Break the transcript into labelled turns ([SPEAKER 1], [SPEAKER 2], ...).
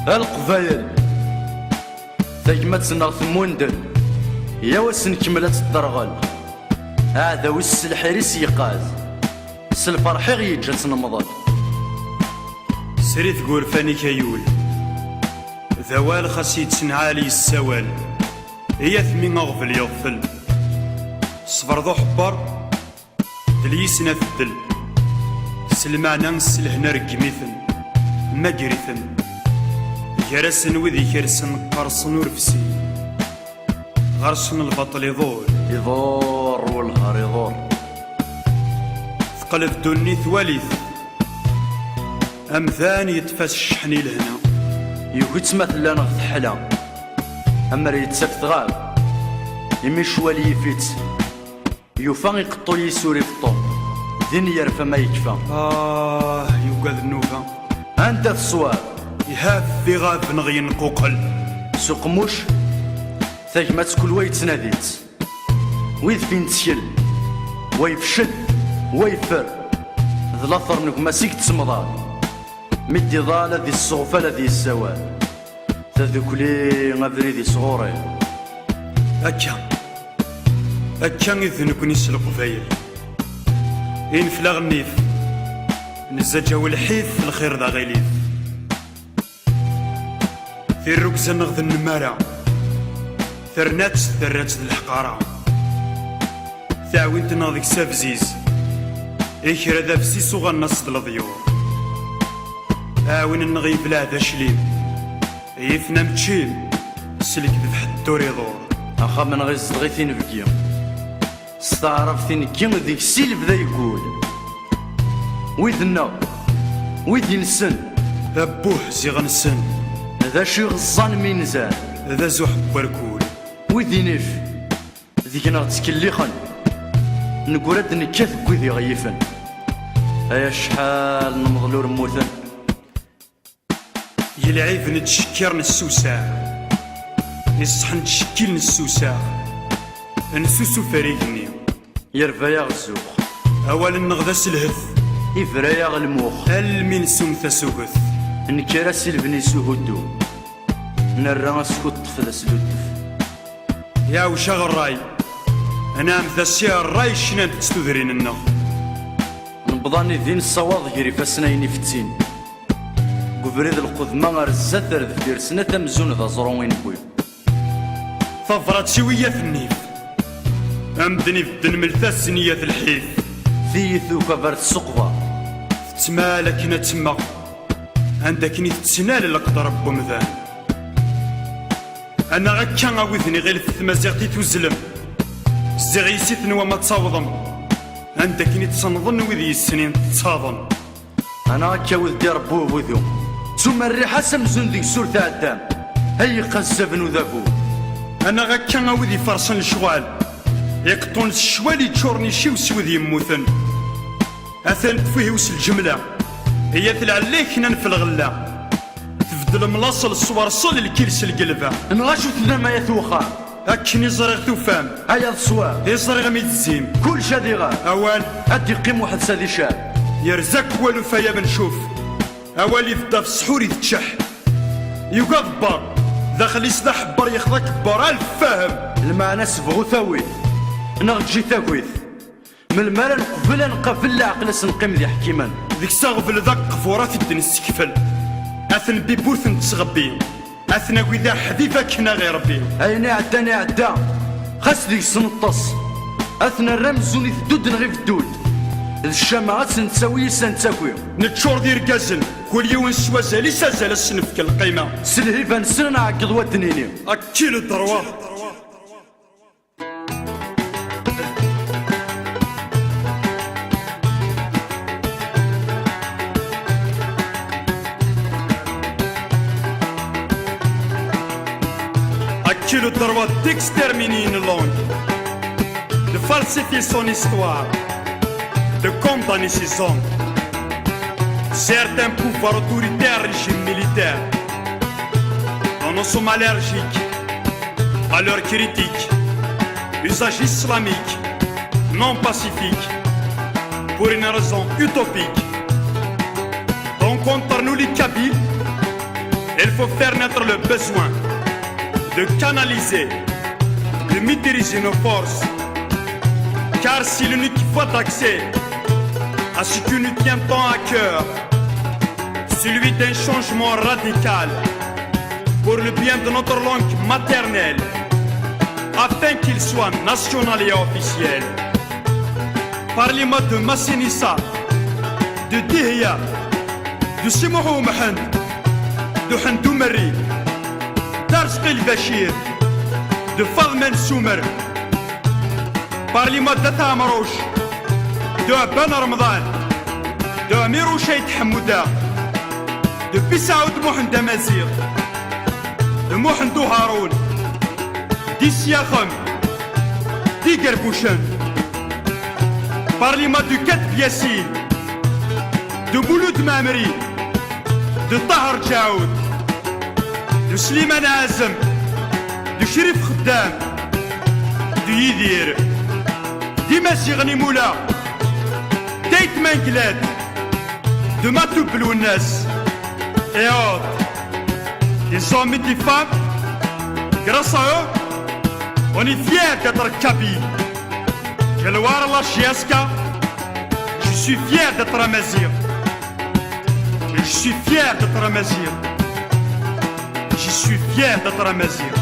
[SPEAKER 1] القبايل تجمتنا ثموندل يا وسن كملت الدرغل هذا وس الحريس يقاز سالفرحي غيجات نمضل
[SPEAKER 2] سريت قرفاني كيول ذوال خسيت سنعالي السوال هي ثمين أغفل يغفل صفر ذو حبر دليسنا في الدل سلمعنا نسلهنا رقميثن ما قريثن كرسن وذي كرسن قرصن ورفسي غرسن البطل
[SPEAKER 1] يضور والهار يضور
[SPEAKER 2] ثقلب دوني ثواليث أمثاني يتفاس الشحني لهنا
[SPEAKER 1] يوكت مثلا نغث حلا أما ريتسك تغاب يمي شوالي يفيت يوفا يقطو يسوري في الطوم دين يرفى ما يكفى
[SPEAKER 2] يوقاد النوفا
[SPEAKER 1] أنت الصواب
[SPEAKER 2] يهاف في غاب نغين قوقل
[SPEAKER 1] سوق موش ثاجمات كل ويت ناديت ويد فين تسيل ويفشل ويفر ذ الاثر نكما سيك تسمضال مدي ضالة ذي الصغفلة ذي السوال تذكلي غذري ذي صغوري
[SPEAKER 2] أكا إذن كوني سلق فايل إن فلاغ النيف نزجا والحيث الخير ذا غيليف في الركزة نغذ النمارة ثرنات الحقارة ثاوين تناضيك سافزيز إكرا ذا فسيس وغنص الضيور آوين نغي بلا ذا شليم يفنا متشيم سلك ذبح الدور يدور
[SPEAKER 1] أخا من غير صدغيثين بكيم استعرفتين كيم ذيك سيلف ذا يقول ويدنا ويد ينسن
[SPEAKER 2] أبوه زيغن السن
[SPEAKER 1] ذا شي غصان مينزان
[SPEAKER 2] ذا زحب بركول
[SPEAKER 1] ويد ينف ذيك نغ تكليخن نقول هاد نكاث كويدي غيفن ايا شحال نمضلور موثن
[SPEAKER 2] يلعيف نتشكر نسوسا يصح نتشكيل نسوسا نسوسو فريقني
[SPEAKER 1] يرفا يا غزوخ
[SPEAKER 2] أولا نغذس الهث
[SPEAKER 1] يفرا يا غلموخ
[SPEAKER 2] المين سمثا سوغث
[SPEAKER 1] نكرا سلبني سوهدو نرى اسكت طفل سلودف
[SPEAKER 2] يا وشغل الراي أنا مثسيا الراي شنان تستذرين النغ
[SPEAKER 1] نبضاني ذين الصواض يري فاسنايني فتين قبريد القذمة غرزات رذ دير سنة تمزون ذا زروين بوي
[SPEAKER 2] ثفرات شوية في النيف أمدني في الدن ملثاس سنية الحيث
[SPEAKER 1] ثيثو كبرت السقفة
[SPEAKER 2] تمالك نتما عندك نيت تسنال الأقدر بمذان أنا غكا غاوذني غير في الثمازيغتي توزلم زغيسيت وما تصاوضم عندك نيت صنظن وذي السنين تصاضن
[SPEAKER 1] أنا هكا ولدي ربو بوذو ثم الريحة سمزون ذيك سور تعدام هي قزبن وذاكو
[SPEAKER 2] أنا غكا غاوذي فرصن الشغال يقطون الشوال يتشورني شي وسود يموثن أثن تفيه وس الجملة هي تلعليك ننفل الغلة تفدل ملاصل الصور صل الكيلس القلبة
[SPEAKER 1] نغاشو تنا ما يثوخا
[SPEAKER 2] أكني زريغ ثوفام
[SPEAKER 1] هيا الصواب
[SPEAKER 2] يزريغ ميت الزيم
[SPEAKER 1] كل شاديغا
[SPEAKER 2] أوان
[SPEAKER 1] أدي قيم واحد سادي شاب
[SPEAKER 2] يرزق والو فيا بنشوف أوالي يفضى في السحور يتشح يوقف بار داخل يسدح بار يخضك بار الفاهم
[SPEAKER 1] المعنى سبغو ثاويث نغجي ثاويث من المال نقبل نقفل العقل سنقيم ذي حكيما
[SPEAKER 2] ذيك ساغفل ذاك قفورة في الدن السكفل أثن بيبورث نتسغبي أثنا وإذا حديثة كنا غير ربي
[SPEAKER 1] أين عدا خاص ذيك سنطس أثنا الرمزوني ثدود نغي في الدود الشمعات سنتساوي سنتساوي
[SPEAKER 2] نتشور دير كازن كل يوم سوازالي سازال السنف كالقيمة
[SPEAKER 1] سلهيفا نسرنا عقد ودنيني
[SPEAKER 2] أكيل الدروة أكيل الدروة d'exterminer une langue de falsifier son histoire de condamner ses hommes. Certains pouvoirs autoritaires, régimes militaires, dont nous sommes allergiques à leurs critiques, usage islamique, non pacifique, pour une raison utopique. Donc contre nous les Kabyles, Il faut faire naître le besoin de canaliser, de maîtriser nos forces. Car c'est l'unique voie d'accès à ce qui nous tient tant à cœur, celui d'un changement radical pour le bien de notre langue maternelle, afin qu'il soit national et officiel. Parlez-moi de Massinissa, de Dihya, de Simouhou Mahand, de Handou Mari, d'Arzqil Bachir, de Fadmen Soumer. Parlez-moi d'Ata Amrouche, de Ben Ramadan, de Amirou Cheikh Hamouda, de Bissaoud Mohand Amazir, de Mohandou Haroun, d'Issiakham, d'Iger Bouchen. Parlez-moi du Katb Yassine, de Mouloud Mamri, de Tahar Djaoud, de Slimane Azem, de Sherif Khaddam, de Yidir, d'Imassi Ghani Moula, d'Ait Mengled, de Matou Belounas, et autres. Des hommes et des femmes, grâce à eux, on est fiers d'être Kabyle. Gelwar Allah Chiaska, je suis fier d'être Amazir. Je suis fier d'être Amazir. Je suis fier d'être Amazir.